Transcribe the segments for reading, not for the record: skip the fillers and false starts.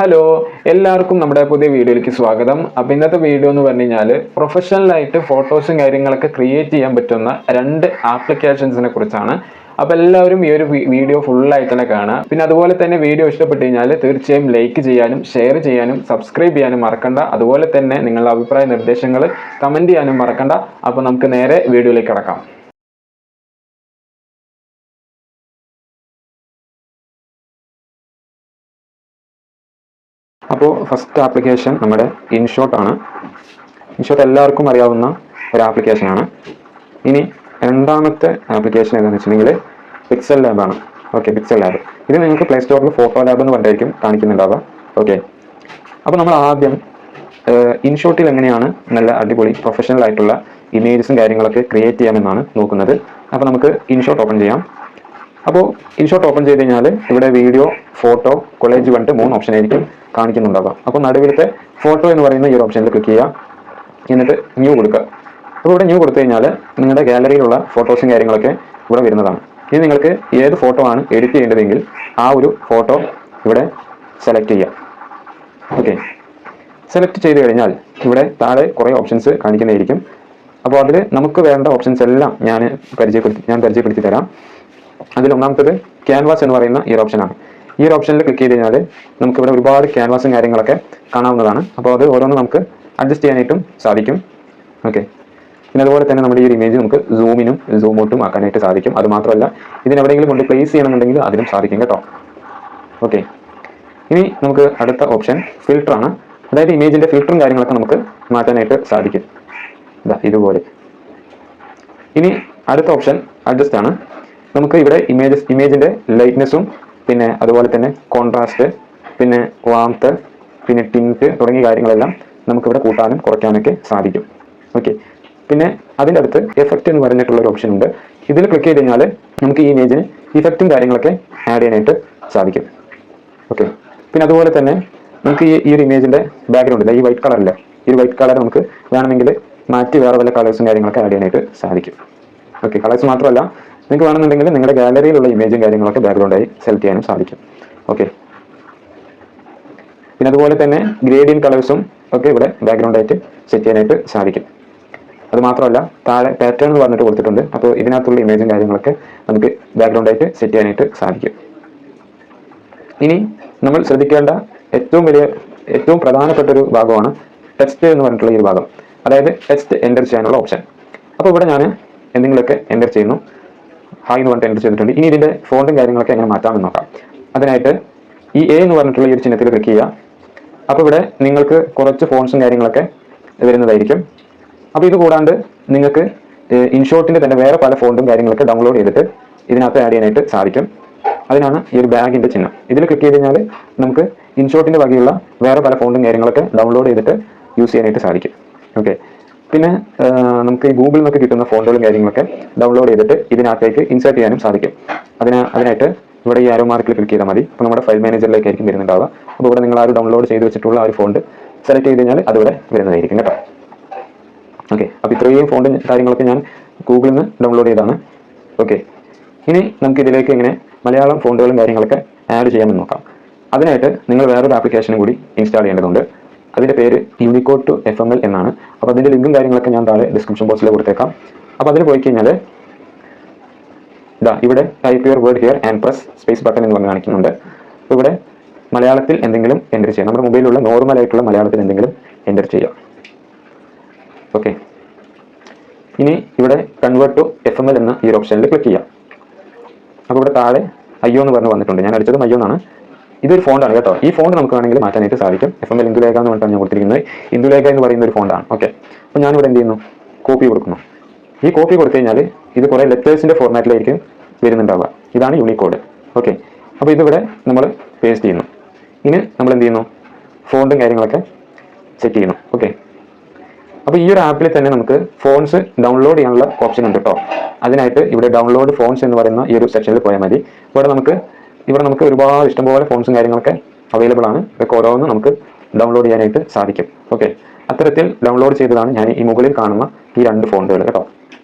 Hello, എല്ലാവർക്കും നമ്മുടെ പുതിയ വീഡിയോയിലേക്ക് സ്വാഗതം. അപ്പോൾ ഇന്നത്തെ വീഡിയോ എന്ന് പറഞ്ഞു കഴിഞ്ഞാൽ പ്രൊഫഷണലായിട്ട് ഫോട്ടോസും കാര്യങ്ങളൊക്കെ ക്രിയേറ്റ് ചെയ്യാൻ പറ്റുന്ന 2 ആപ്ലിക്കേഷൻസിനെ കുറിച്ചാണ്. അപ്പോൾ എല്ലാവരും ഈ ഒരു വീഡിയോ ഫുള്ളായിട്ട് തന്നെ കാണുക. പിന്നെ അതുപോലെ തന്നെ വീഡിയോ ഇഷ്ടപ്പെട്ട് കഴിഞ്ഞാൽ തീർച്ചയായും ലൈക്ക് ചെയ്യാനും ഷെയർ ചെയ്യാനും സബ്സ്ക്രൈബ് ചെയ്യാനും മറക്കണ്ട. അതുപോലെ തന്നെ നിങ്ങളുടെ അഭിപ്രായ നിർദ്ദേശങ്ങൾ കമൻറ്റ് ചെയ്യാനും മറക്കണ്ട. അപ്പോൾ നമുക്ക് നേരെ വീഡിയോയിലേക്ക് കടക്കാം. അപ്പോൾ ഫസ്റ്റ് ആപ്ലിക്കേഷൻ നമ്മുടെ ഇൻഷോട്ട് ആണ്. ഇൻഷോട്ട് എല്ലാവർക്കും അറിയാവുന്ന ഒരു ആപ്ലിക്കേഷനാണ്. ഇനി രണ്ടാമത്തെ ആപ്ലിക്കേഷൻ ഏതാണെന്ന് വെച്ചിട്ടുണ്ടെങ്കിൽ പിക്സൽ ലാബാണ്. ഓക്കെ, പിക്സൽ ലാബ് ഇത് നിങ്ങൾക്ക് പ്ലേ സ്റ്റോറിൽ ഫോട്ടോ ലാബ് എന്ന് പറഞ്ഞിട്ടായിരിക്കും കാണിക്കുന്നുണ്ടാവുക. ഓക്കെ, അപ്പോൾ നമ്മൾ ആദ്യം ഇൻഷോട്ടിൽ എങ്ങനെയാണ് നല്ല അടിപൊളി പ്രൊഫഷണൽ ആയിട്ടുള്ള ഇമേജസും കാര്യങ്ങളൊക്കെ ക്രിയേറ്റ് ചെയ്യാമെന്നാണ് നോക്കുന്നത്. അപ്പോൾ നമുക്ക് ഇൻഷോട്ട് ഓപ്പൺ ചെയ്യാം. അപ്പോൾ ഇൻഷോട്ട് ഓപ്പൺ ചെയ്ത് കഴിഞ്ഞാൽ ഇവിടെ വീഡിയോ, ഫോട്ടോ, കൊളേജ് പറഞ്ഞിട്ട് 3 ഓപ്ഷൻ ആയിരിക്കും കാണിക്കുന്നുണ്ടാവുക. അപ്പോൾ നടുവിലത്തെ ഫോട്ടോ എന്ന് പറയുന്ന ഈ ഒരു ഓപ്ഷനിൽ ക്ലിക്ക് ചെയ്യുക. എന്നിട്ട് ന്യൂ കൊടുക്കുക. അപ്പോൾ ഇവിടെ ന്യൂ കൊടുത്തു കഴിഞ്ഞാൽ നിങ്ങളുടെ ഗാലറിയിലുള്ള ഫോട്ടോസും കാര്യങ്ങളൊക്കെ ഇവിടെ വരുന്നതാണ്. ഇത് നിങ്ങൾക്ക് ഏത് ഫോട്ടോ ആണ് എഡിറ്റ് ചെയ്യേണ്ടതെങ്കിൽ ആ ഒരു ഫോട്ടോ ഇവിടെ സെലക്ട് ചെയ്യുക. ഓക്കെ, സെലക്ട് ചെയ്ത് കഴിഞ്ഞാൽ ഇവിടെ താഴെ കുറേ ഓപ്ഷൻസ് കാണിക്കുന്നതായിരിക്കും. അപ്പോൾ അതിൽ നമുക്ക് വേണ്ട ഓപ്ഷൻസ് എല്ലാം ഞാൻ പരിചയപ്പെടുത്തി തരാം. അതിൽ ഒന്നാമത്തത് ക്യാൻവാസ് എന്ന് പറയുന്ന ഈ ഒരു ഓപ്ഷനാണ്. ഈ ഒരു ഓപ്ഷനിൽ ക്ലിക്ക് ചെയ്ത് കഴിഞ്ഞാൽ നമുക്കിവിടെ ഒരുപാട് ക്യാൻവാസും കാര്യങ്ങളൊക്കെ കാണാവുന്നതാണ്. അപ്പോൾ അത് ഓരോന്ന് നമുക്ക് അഡ്ജസ്റ്റ് ചെയ്യാനായിട്ടും സാധിക്കും. ഓക്കെ, പിന്നെ അതുപോലെ തന്നെ നമ്മുടെ ഈ ഒരു ഇമേജ് നമുക്ക് സൂമിനും സൂം ഔട്ടും ആക്കാനായിട്ട് സാധിക്കും. അത് മാത്രമല്ല ഇതിനെവിടെയെങ്കിലും കൊണ്ട് പ്ലേസ് ചെയ്യണമെന്നുണ്ടെങ്കിൽ അതിനും സാധിക്കും കേട്ടോ. ഓക്കെ, ഇനി നമുക്ക് അടുത്ത ഓപ്ഷൻ ഫിൽട്ടർ ആണ്. അതായത് ഇമേജിൻ്റെ ഫിൽറ്ററും കാര്യങ്ങളൊക്കെ നമുക്ക് മാറ്റാനായിട്ട് സാധിക്കും. ഇതുപോലെ. ഇനി അടുത്ത ഓപ്ഷൻ അഡ്ജസ്റ്റ് ആണ്. നമുക്ക് ഇവിടെ ഇമേജിൻ്റെ ലൈറ്റ്നെസ്സും പിന്നെ അതുപോലെ തന്നെ കോൺട്രാസ്റ്റ്, പിന്നെ വാംത്ത്, പിന്നെ ടിൻറ്റ് തുടങ്ങിയ കാര്യങ്ങളെല്ലാം നമുക്കിവിടെ കൂട്ടാനും കുറയ്ക്കാനൊക്കെ സാധിക്കും. ഓക്കെ, പിന്നെ അതിൻ്റെ അടുത്ത് എഫക്റ്റ് എന്ന് പറഞ്ഞിട്ടുള്ളൊരു ഓപ്ഷൻ ഉണ്ട്. ഇതിൽ ക്ലിക്ക് ചെയ്ത് കഴിഞ്ഞാൽ നമുക്ക് ഈ ഇമേജിന് ഇഫക്റ്റും കാര്യങ്ങളൊക്കെ ആഡ് ചെയ്യാനായിട്ട് സാധിക്കും. ഓക്കെ, പിന്നെ അതുപോലെ തന്നെ നമുക്ക് ഈ ഒരു ഇമേജിൻ്റെ ബാക്ക്ഗ്രൗണ്ട് ഈ വൈറ്റ് കളറില്ല, ഈ ഒരു വൈറ്റ് കളർ നമുക്ക് വേണമെങ്കിൽ മാറ്റി വേറെ വല്ല കളേഴ്സും കാര്യങ്ങളൊക്കെ ആഡ് ചെയ്യാനായിട്ട് സാധിക്കും. ഓക്കെ, കളേഴ്സ് മാത്രമല്ല നിങ്ങൾക്ക് വേണമെന്നുണ്ടെങ്കിൽ നിങ്ങളുടെ ഗാലറിയിലുള്ള ഇമേജും കാര്യങ്ങളൊക്കെ ബാക്ക്ഗ്രൗണ്ടായി സെലക്ട് ചെയ്യാനും സാധിക്കും. ഓക്കെ, പിന്നെ അതുപോലെ തന്നെ ഗ്രേഡിയൻ കളേഴ്സും ഒക്കെ ഇവിടെ ബാക്ക്ഗ്രൗണ്ടായിട്ട് സെറ്റ് ചെയ്യാനായിട്ട് സാധിക്കും. അത് മാത്രമല്ല താഴെ പാറ്റേൺ എന്ന് പറഞ്ഞിട്ട് കൊടുത്തിട്ടുണ്ട്. അപ്പോൾ ഇതിനകത്തുള്ള ഇമേജും കാര്യങ്ങളൊക്കെ നമുക്ക് ബാക്ക്ഗ്രൗണ്ടായിട്ട് സെറ്റ് ചെയ്യാനായിട്ട് സാധിക്കും. ഇനി നമ്മൾ ശ്രദ്ധിക്കേണ്ട ഏറ്റവും പ്രധാനപ്പെട്ട ഒരു ഭാഗമാണ് ടെക്സ്റ്റ് എന്ന് പറഞ്ഞിട്ടുള്ള ഈ ഒരു ഭാഗം. അതായത് ടെക്സ്റ്റ് എൻ്റർ ചെയ്യാനുള്ള ഓപ്ഷൻ. അപ്പോൾ ഇവിടെ ഞാൻ എന്തെങ്കിലുമൊക്കെ എൻ്റർ ചെയ്യുന്നു. ഹായ് എന്ന് പറഞ്ഞിട്ട് എൻ്റർ ചെയ്തിട്ടുണ്ട്. ഇനി ഇതിൻ്റെ ഫോണ്ടും കാര്യങ്ങളൊക്കെ എങ്ങനെ മാറ്റാമെന്ന് നോക്കാം. അതിനായിട്ട് ഈ എ എന്ന് പറഞ്ഞിട്ടുള്ള ഈ ഒരു ചിഹ്നത്തിൽ ക്ലിക്ക് ചെയ്യുക. അപ്പോൾ ഇവിടെ നിങ്ങൾക്ക് കുറച്ച് ഫോൺസും കാര്യങ്ങളൊക്കെ വരുന്നതായിരിക്കും. അപ്പോൾ ഇത് കൂടാണ്ട് നിങ്ങൾക്ക് ഇൻഷോട്ടിൻ്റെ തന്നെ വേറെ പല ഫോണ്ടും കാര്യങ്ങളൊക്കെ ഡൗൺലോഡ് ചെയ്തിട്ട് ഇതിനകത്ത് ആഡ് ചെയ്യാനായിട്ട് സാധിക്കും. അതിനാണ് ഈ ഒരു ബാഗിൻ്റെ ചിഹ്നം. ഇതിൽ ക്ലിക്ക് ചെയ്ത് കഴിഞ്ഞാൽ നമുക്ക് ഇൻഷോട്ടിൻ്റെ വകയുള്ള വേറെ പല ഫോണ്ടും കാര്യങ്ങളൊക്കെ ഡൗൺലോഡ് ചെയ്തിട്ട് യൂസ് ചെയ്യാനായിട്ട് സാധിക്കും. ഓക്കെ, പിന്നെ നമുക്ക് ഈ ഗൂഗിളിൽ നിന്നൊക്കെ കിട്ടുന്ന ഫോണ്ടുകളും കാര്യങ്ങളൊക്കെ ഡൗൺലോഡ് ചെയ്തിട്ട് ഇതിനകത്തേക്ക് ഇൻസേർട്ട് ചെയ്യാനും സാധിക്കും. അതിനായിട്ട് ഇവിടെ ഈ ആരോ മാർക്കിൽ ക്ലിക്ക് ചെയ്താൽ മതി. അപ്പോൾ നമ്മുടെ ഫയൽ മാനേജറിലേക്കായിരിക്കും വരുന്നുണ്ടാവുക. അപ്പോൾ ഇവിടെ നിങ്ങൾ ആ ഒരു ഡൗൺലോഡ് ചെയ്ത് വെച്ചിട്ടുള്ള ആ ഒരു ഫോണ്ട് സെലക്ട് ചെയ്ത് കഴിഞ്ഞാൽ അതിവിടെ വരുന്നതായിരിക്കും കേട്ടോ. ഓക്കെ, അപ്പോൾ ഇത്രയും ഫോണ്ട് കാര്യങ്ങളൊക്കെ ഞാൻ ഗൂഗിളിൽ നിന്ന് ഡൗൺലോഡ് ചെയ്താണ്. ഓക്കെ, ഇനി നമുക്ക് ഇതിലേക്ക് ഇങ്ങനെ മലയാളം ഫോണ്ടുകളും കാര്യങ്ങളൊക്കെ ആഡ് ചെയ്യാമെന്ന് നോക്കാം. അതിനായിട്ട് നിങ്ങൾ വേറൊരു ആപ്ലിക്കേഷനും കൂടി ഇൻസ്റ്റാൾ ചെയ്യേണ്ടതുണ്ട്. അതിൻ്റെ പേര് യൂണിക്കോഡ് ടു FML എന്നാണ്. അപ്പോൾ അതിൻ്റെ ലിങ്കും കാര്യങ്ങളൊക്കെ ഞാൻ താഴെ ഡിസ്ക്രിപ്ഷൻ ബോക്സിൽ കൊടുത്തേക്കാം. അപ്പോൾ അതിൽ പോയി കഴിഞ്ഞാൽ ഇവിടെ type your word here and press space button എന്ന് പറഞ്ഞ് കാണിക്കുന്നുണ്ട്. അപ്പോൾ ഇവിടെ മലയാളത്തിൽ എന്തെങ്കിലും എൻ്റർ ചെയ്യാം. നമ്മുടെ മൊബൈലിലുള്ള നോർമൽ ആയിട്ടുള്ള മലയാളത്തിൽ എന്തെങ്കിലും എൻ്റർ ചെയ്യാം. ഓക്കെ, ഇനി ഇവിടെ കൺവേർട്ട് ടു FML എന്ന ഈ ഒരു ഓപ്ഷനിൽ ക്ലിക്ക് ചെയ്യാം. അപ്പോൾ ഇവിടെ താഴെ അയ്യോ എന്ന് പറഞ്ഞ് വന്നിട്ടുണ്ട്. ഞാൻ അടിച്ചത് അയ്യോ എന്നാണ്. ഇതൊരു ഫോണ്ടാണ് കേട്ടോ. ഈ ഫോണ്ട് നമുക്ക് വേണമെങ്കിൽ മാറ്റാനായിട്ട് സാധിക്കും. FML ഇന്ദുലേഖ എന്ന് പറഞ്ഞിട്ടാണ് ഞാൻ കൊടുത്തിരിക്കുന്നത്. ഇന്ദുലേഖ എന്ന് പറയുന്ന ഒരു ഫോണ്ടാണ്. ഓക്കെ, അപ്പോൾ ഞാനിവിടെ എന്ത് ചെയ്യുന്നു, കോപ്പി കൊടുക്കുന്നു. ഈ കോപ്പി കൊടുത്തു കഴിഞ്ഞാൽ ഇത് കുറേ ലെറ്റേഴ്സിൻ്റെ ഫോർമാറ്റിലായിരിക്കും വരുന്നുണ്ടാവുക. ഇതാണ് യൂണിക്കോഡ്. ഓക്കെ, അപ്പോൾ ഇതിവിടെ നമ്മൾ പേസ്റ്റ് ചെയ്യുന്നു. ഇനി നമ്മൾ എന്ത് ചെയ്യുന്നു, ഫോണ്ടും കാര്യങ്ങളൊക്കെ സെറ്റ് ചെയ്യുന്നു. ഓക്കെ, അപ്പോൾ ഈ ഒരു ആപ്പിൽ തന്നെ നമുക്ക് ഫോൺസ് ഡൗൺലോഡ് ചെയ്യാനുള്ള ഓപ്ഷൻ ഉണ്ട് കേട്ടോ. അതിനായിട്ട് ഇവിടെ ഡൗൺലോഡ് ഫോൺസ് എന്ന് പറയുന്ന ഈ ഒരു സെക്ഷനിൽ പോയാൽ മതി. ഇവിടെ നമുക്ക് ഒരുപാട് ഇഷ്ടംപോലെ ഫോൺസും കാര്യങ്ങളൊക്കെ അവൈലബിൾ ആണ്. ഇതൊക്കെ ഓരോന്നും നമുക്ക് ഡൗൺലോഡ് ചെയ്യാനായിട്ട് സാധിക്കും. ഓക്കെ, അത്തരത്തിൽ ഡൗൺലോഡ് ചെയ്തതാണ് ഞാൻ ഈ മുകളിൽ കാണുന്ന ഈ 2 ഫോണ്ടുകൾ കേട്ടോ.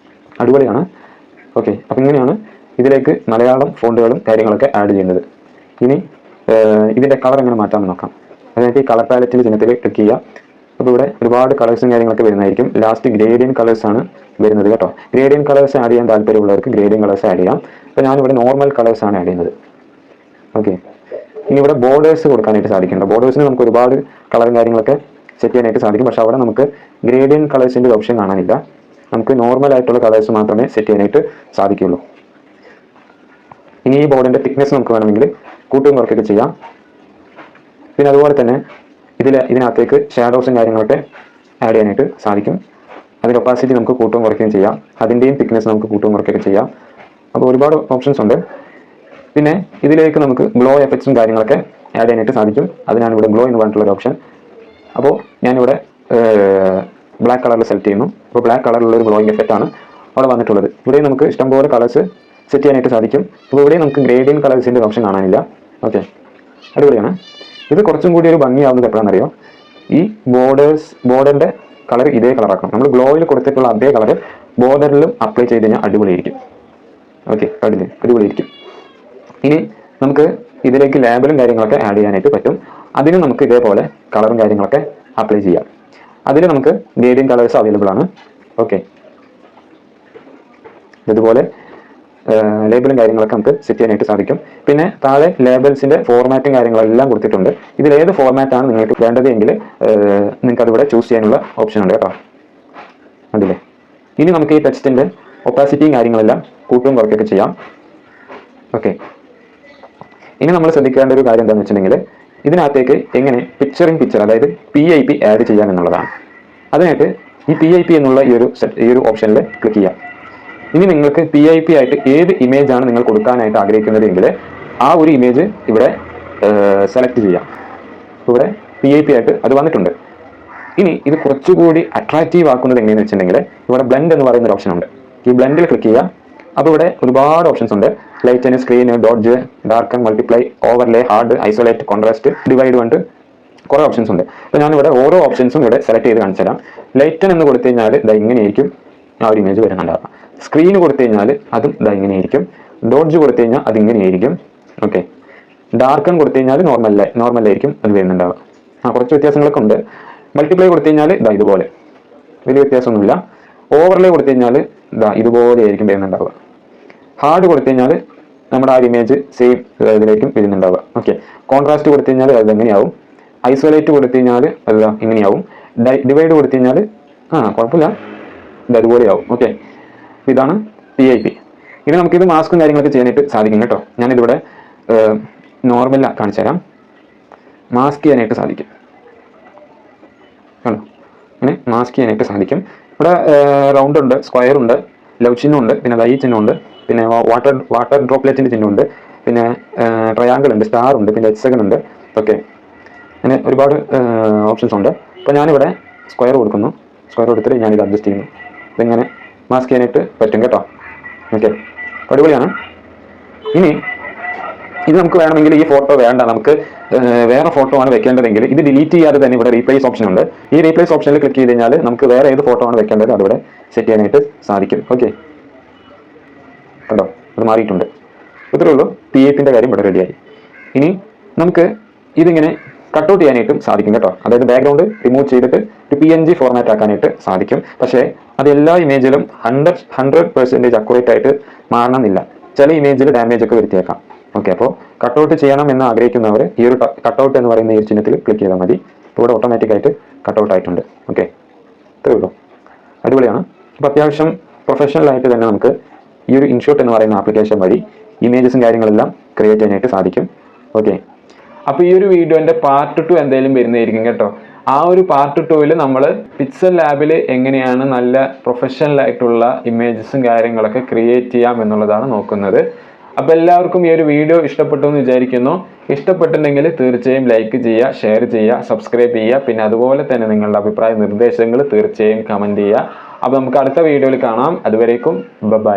അടിപൊളിയാണ്. ഓക്കെ, അപ്പം ഇങ്ങനെയാണ് ഇതിലേക്ക് മലയാളം ഫോണ്ടുകളും കാര്യങ്ങളൊക്കെ ആഡ് ചെയ്യുന്നത്. ഇനി ഇതിൻ്റെ കളർ എങ്ങനെ മാറ്റാമെന്ന് നോക്കാം. അതിനായിട്ട് ഈ കളർ പാലറ്റിൻ്റെ ചിഹ്നത്തിൽ ക്ലിക്ക് ചെയ്യുക. അപ്പോൾ ഇവിടെ ഒരുപാട് കളേഴ്സും കാര്യങ്ങളൊക്കെ വരുന്നതായിരിക്കും. ലാസ്റ്റ് ഗ്രേഡിയൻ കളേഴ്സാണ് വരുന്നത് കേട്ടോ. ഗ്രേഡിയൻ കളേഴ്സ് ആഡ് ചെയ്യാൻ താല്പര്യമുള്ളവർക്ക് ഗ്രേഡിയൻ കളേഴ്സ് ആഡ് ചെയ്യാം. അപ്പോൾ ഞാനിവിടെ നോർമൽ കളേഴ്സാണ് ആഡ് ചെയ്യുന്നത്. ഓക്കെ, ഇനി ഇവിടെ ബോർഡേഴ്സ് കൊടുക്കാനായിട്ട് സാധിക്കുന്നുണ്ട്. ബോർഡേഴ്സിന് നമുക്ക് ഒരുപാട് കളറും കാര്യങ്ങളൊക്കെ സെറ്റ് ചെയ്യാനായിട്ട് സാധിക്കും. പക്ഷേ അവിടെ നമുക്ക് ഗ്രേഡിയൻ കളേഴ്സിൻ്റെ ഓപ്ഷൻ കാണാനില്ല. നമുക്ക് നോർമൽ ആയിട്ടുള്ള കളേഴ്സ് മാത്രമേ സെറ്റ് ചെയ്യാനായിട്ട് സാധിക്കുള്ളൂ. ഇനി ഈ ബോർഡിൻ്റെ തിക്നെസ് നമുക്ക് വേണമെങ്കിൽ കൂട്ടും കുറയ്ക്കൊക്കെ ചെയ്യാം. പിന്നെ അതുപോലെ തന്നെ ഇതിനകത്തേക്ക് ഷാഡോസും കാര്യങ്ങളൊക്കെ ആഡ് ചെയ്യാനായിട്ട് സാധിക്കും. അതിൻ്റെ ഒപ്പാസിറ്റി നമുക്ക് കൂട്ടും കുറയ്ക്കുകയും ചെയ്യാം. അതിൻ്റെയും തിക്നെസ് നമുക്ക് കൂട്ടും കുറയ്ക്കുകയൊക്കെ ചെയ്യാം. അപ്പോൾ ഒരുപാട് ഓപ്ഷൻസ് ഉണ്ട്. പിന്നെ ഇതിലേക്ക് നമുക്ക് ഗ്ലോ എഫക്ട്സും കാര്യങ്ങളൊക്കെ ആഡ് ചെയ്യാനായിട്ട് സാധിക്കും. അതിനാണ് ഇവിടെ ഗ്ലോ എന്ന് പറഞ്ഞിട്ടുള്ളൊരു ഓപ്ഷൻ. അപ്പോൾ ഞാനിവിടെ ബ്ലാക്ക് കളറിൽ സെലക്ട് ചെയ്യുന്നു. അപ്പോൾ ബ്ലാക്ക് കളറിലുള്ളൊരു ഗ്ലോയിങ് എഫക്റ്റാണ് അവിടെ വന്നിട്ടുള്ളത്. ഇവിടെ നമുക്ക് ഇഷ്ടംപോലെ കളേഴ്സ് സെറ്റ് ചെയ്യാനായിട്ട് സാധിക്കും. അപ്പോൾ ഇവിടെ നമുക്ക് ഗ്രേഡിയൻ കളേഴ്സിൻ്റെ ഓപ്ഷൻ കാണാനില്ല. ഓക്കെ, അടിപൊളിയാണ്. ഇത് കുറച്ചും കൂടി ഒരു ഭംഗിയാവുന്നത് എപ്പോഴാണെന്നറിയോ? ഈ ബോർഡറിൻ്റെ കളർ ഇതേ കളറാക്കണം. നമ്മൾ ഗ്ലോയിൽ കൊടുത്തിട്ടുള്ള അതേ കളർ ബോർഡറിലും അപ്ലൈ ചെയ്ത് കഴിഞ്ഞാൽ അടിപൊളിയായിരിക്കും. ഓക്കെ, അടിപൊളിയായിരിക്കും. ഇനി നമുക്ക് ഇതിലേക്ക് ലേബലും കാര്യങ്ങളൊക്കെ ആഡ് ചെയ്യാനായിട്ട് പറ്റും. അതിന് നമുക്ക് ഇതേപോലെ കളറും കാര്യങ്ങളൊക്കെ അപ്ലൈ ചെയ്യാം. അതിൽ നമുക്ക് ഗ്രേഡിയൻ കളേഴ്സ് അവൈലബിൾ ആണ്. ഓക്കെ, ഇതുപോലെ ലേബലും കാര്യങ്ങളൊക്കെ നമുക്ക് സെറ്റ് ചെയ്യാനായിട്ട് സാധിക്കും. പിന്നെ താഴെ ലേബൽസിൻ്റെ ഫോർമാറ്റും കാര്യങ്ങളെല്ലാം കൊടുത്തിട്ടുണ്ട്. ഇതിലേത് ഫോർമാറ്റാണ് നിങ്ങൾക്ക് വേണ്ടതെങ്കിൽ നിങ്ങൾക്ക് അതിവിടെ ചൂസ് ചെയ്യാനുള്ള ഓപ്ഷൻ ഉണ്ട് കേട്ടോ. അതില്ലേ, ഇനി നമുക്ക് ഈ ടെക്സ്റ്റിൻ്റെ ഒപ്പാസിറ്റിയും കാര്യങ്ങളെല്ലാം കൂട്ടും കുറയ്ക്കൊക്കെ ചെയ്യാം. ഓക്കെ, ഇനി നമ്മൾ ശ്രദ്ധിക്കേണ്ട ഒരു കാര്യം എന്താണെന്ന് വെച്ചിട്ടുണ്ടെങ്കിൽ ഇതിനകത്തേക്ക് എങ്ങനെ പിക്ചർ അതായത് PIP ആഡ് ചെയ്യാം എന്നുള്ളതാണ്. അതിനായിട്ട് ഈ PIP എന്നുള്ള ഈ ഒരു ഓപ്ഷനിൽ ക്ലിക്ക് ചെയ്യാം. ഇനി നിങ്ങൾക്ക് PIP ആയിട്ട് ഏത് ഇമേജാണ് നിങ്ങൾ കൊടുക്കാനായിട്ട് ആഗ്രഹിക്കുന്നത് എങ്കിൽ ആ ഒരു ഇമേജ് ഇവിടെ സെലക്ട് ചെയ്യാം. ഇവിടെ PIP ആയിട്ട് അത് വന്നിട്ടുണ്ട്. ഇനി ഇത് കുറച്ചുകൂടി അട്രാക്റ്റീവ് ആക്കുന്നത് എങ്ങനെയെന്ന് വെച്ചിട്ടുണ്ടെങ്കിൽ ഇവിടെ ബ്ലെൻഡ് എന്ന് പറയുന്ന ഒരു ഓപ്ഷൻ ഉണ്ട്. ഈ ബ്ലെൻഡിൽ ക്ലിക്ക് ചെയ്യുക. അപ്പോൾ ഇവിടെ ഒരുപാട് ഓപ്ഷൻസ് ഉണ്ട്. Lighten, screen, dodge, darken, multiply, overlay, hard, isolate, contrast, divide പറഞ്ഞിട്ട് കുറേ ഓപ്ഷൻസ് ഉണ്ട്. അപ്പോൾ ഞാനിവിടെ ഓരോ ഓപ്ഷൻസും ഇവിടെ സെലക്ട് ചെയ്ത് കാണിച്ചു തരാം. ലൈറ്റൻ എന്ന് കൊടുത്തു കഴിഞ്ഞാൽ ഇതാ ഇങ്ങനെയായിരിക്കും ആ ഒരു ഇമേജ് വരുന്നുണ്ടാവുക. സ്ക്രീന് കൊടുത്തു കഴിഞ്ഞാൽ അതും ഇതാ ഇങ്ങനെയായിരിക്കും. ഡോഡ്ജ് കൊടുത്തു കഴിഞ്ഞാൽ അതിങ്ങനെയായിരിക്കും. ഓക്കെ, ഡാർക്കൻ കൊടുത്തു കഴിഞ്ഞാൽ നോർമലായിരിക്കും അത് വരുന്നുണ്ടാവുക. കുറച്ച് വ്യത്യാസങ്ങളൊക്കെ ഉണ്ട്. മൾട്ടിപ്ലൈ കൊടുത്തു കഴിഞ്ഞാൽ ഇതാ ഇതുപോലെ, വലിയ വ്യത്യാസമൊന്നുമില്ല. ഓവർലേ കൊടുത്തു കഴിഞ്ഞാൽ ഇതാ ഇതുപോലെ ആയിരിക്കും വരുന്നുണ്ടാവുക. ഹാർഡ് കൊടുത്തു കഴിഞ്ഞാൽ നമ്മുടെ ആ ഇമേജ് സെയിം ഇതിലേക്കും വരുന്നുണ്ടാവുക. ഓക്കെ, കോൺട്രാസ്റ്റ് കൊടുത്തു കഴിഞ്ഞാൽ അത് എങ്ങനെയാവും. ഐസൊലേറ്റ് കൊടുത്തു കഴിഞ്ഞാൽ അത് ഇങ്ങനെയാവും. ഡിവൈഡ് കൊടുത്തു കഴിഞ്ഞാൽ കുഴപ്പമില്ല, ഇത് അതുപോലെയാവും. ഓക്കെ, ഇതാണ് PIP. ഇനി നമുക്കിത് മാസ്കും കാര്യങ്ങളൊക്കെ ചെയ്യാനായിട്ട് സാധിക്കും കേട്ടോ. ഞാനിതിവിടെ നോർമലാ കാണിച്ചു തരാം. മാസ്ക് ചെയ്യാനായിട്ട് സാധിക്കും. കണ്ടോ, അങ്ങനെ മാസ്ക് ചെയ്യാനായിട്ട് സാധിക്കും. ഇവിടെ റൗണ്ട് ഉണ്ട്, സ്ക്വയർ ഉണ്ട്, ലവ് ചിഹ്നമുണ്ട്, പിന്നെ ഈ ചിഹ്നമുണ്ട്, പിന്നെ വാട്ടർ ഡ്രോപ്ലെറ്റിൻ്റെ ചിഹ്നമുണ്ട്, പിന്നെ ട്രയാങ്കിൾ ഉണ്ട്, സ്റ്റാർ ഉണ്ട്, പിന്നെ ഹെക്സഗൺ ഉണ്ട്. ഓക്കെ, അങ്ങനെ ഒരുപാട് ഓപ്ഷൻസ് ഉണ്ട്. അപ്പോൾ ഞാനിവിടെ സ്ക്വയർ കൊടുക്കുന്നു. സ്ക്വയർ കൊടുത്തിട്ട് ഞാനിത് അഡ്ജസ്റ്റ് ചെയ്യുന്നു. ഇതിങ്ങനെ മാസ്ക് ചെയ്യാനായിട്ട് പറ്റും കേട്ടോ. ഓക്കെ, അടിപൊളിയാണ്. ഇനി ഇത് നമുക്ക് വേണമെങ്കിൽ ഈ ഫോട്ടോ വേണ്ട, നമുക്ക് വേറെ ഫോട്ടോ ആണ് വെക്കേണ്ടതെങ്കിൽ ഇത് ഡിലീറ്റ് ചെയ്യാതെ തന്നെ ഇവിടെ റീപ്ലേസ് ഓപ്ഷൻ ഉണ്ട്. ഈ റീപ്ലേസ് ഓപ്ഷനിൽ ക്ലിക്ക് ചെയ്ത് കഴിഞ്ഞാൽ നമുക്ക് വേറെ ഏത് ഫോട്ടോ ആണ് വെക്കേണ്ടത് അതിവിടെ സെറ്റ് ചെയ്യാനായിട്ട് സാധിക്കും. ഓക്കെ, കണ്ടോ, അത് മാറിയിട്ടുണ്ട്. ഇത്രയേ ഉള്ളൂ. PIPൻ്റെ കാര്യം ഇവിടെ റെഡിയായി. ഇനി നമുക്ക് ഇതിങ്ങനെ കട്ടൗട്ട് ചെയ്യാനായിട്ടും സാധിക്കും കേട്ടോ. അതായത് ബാക്ക്ഗ്രൗണ്ട് റിമൂവ് ചെയ്തിട്ട് ഒരു PNG ഫോർമാറ്റ് ആക്കാനായിട്ട് സാധിക്കും. പക്ഷേ അത് എല്ലാ ഇമേജിലും 100% അക്യുറേറ്റ് ആയിട്ട് മാറണമെന്നില്ല. ചില ഇമേജിൽ ഡാമേജ് ഒക്കെ വരുത്തിയേക്കാം. ഓക്കെ, അപ്പോൾ കട്ടൗട്ട് ചെയ്യണം എന്ന് ആഗ്രഹിക്കുന്നവർ ഈ ഒരു കട്ടൗട്ട് എന്ന് പറയുന്ന ഈ ചിഹ്നത്തിൽ ക്ലിക്ക് ചെയ്താൽ മതി. ഇവിടെ ഓട്ടോമാറ്റിക്കായിട്ട് കട്ടൗട്ട് ആയിട്ടുണ്ട്. ഓക്കെ, ഇത്രയേ ഉള്ളൂ. അടിപൊളിയാണ്. അപ്പോൾ അത്യാവശ്യം പ്രൊഫഷണലായിട്ട് തന്നെ നമുക്ക് ഈ ഒരു ഇൻഷോട്ട് എന്ന് പറയുന്ന ആപ്ലിക്കേഷൻ വഴി ഇമേജസും കാര്യങ്ങളെല്ലാം ക്രിയേറ്റ് ചെയ്യാനായിട്ട് സാധിക്കും. ഓക്കെ, അപ്പോൾ ഈ ഒരു വീഡിയോൻ്റെ പാർട്ട് 2 എന്തായാലും വരുന്നതായിരിക്കും കേട്ടോ. ആ ഒരു പാർട്ട് 2-ൽ നമ്മൾ പിക്സൽ ലാബിൽ എങ്ങനെയാണ് നല്ല പ്രൊഫഷണലായിട്ടുള്ള ഇമേജസും കാര്യങ്ങളൊക്കെ ക്രിയേറ്റ് ചെയ്യാം എന്നുള്ളതാണ് നോക്കുന്നത്. അപ്പോൾ എല്ലാവർക്കും ഈ ഒരു വീഡിയോ ഇഷ്ടപ്പെട്ടു എന്ന് വിചാരിക്കുന്നു. ഇഷ്ടപ്പെട്ടിട്ടുണ്ടെങ്കിൽ തീർച്ചയായും ലൈക്ക് ചെയ്യുക, ഷെയർ ചെയ്യുക, സബ്സ്ക്രൈബ് ചെയ്യുക. പിന്നെ അതുപോലെ തന്നെ നിങ്ങളുടെ അഭിപ്രായ നിർദ്ദേശങ്ങൾ തീർച്ചയായും കമൻറ്റ് ചെയ്യുക. അപ്പോൾ നമുക്ക് അടുത്ത വീഡിയോയിൽ കാണാം. അതുവരേക്കും ബൈ.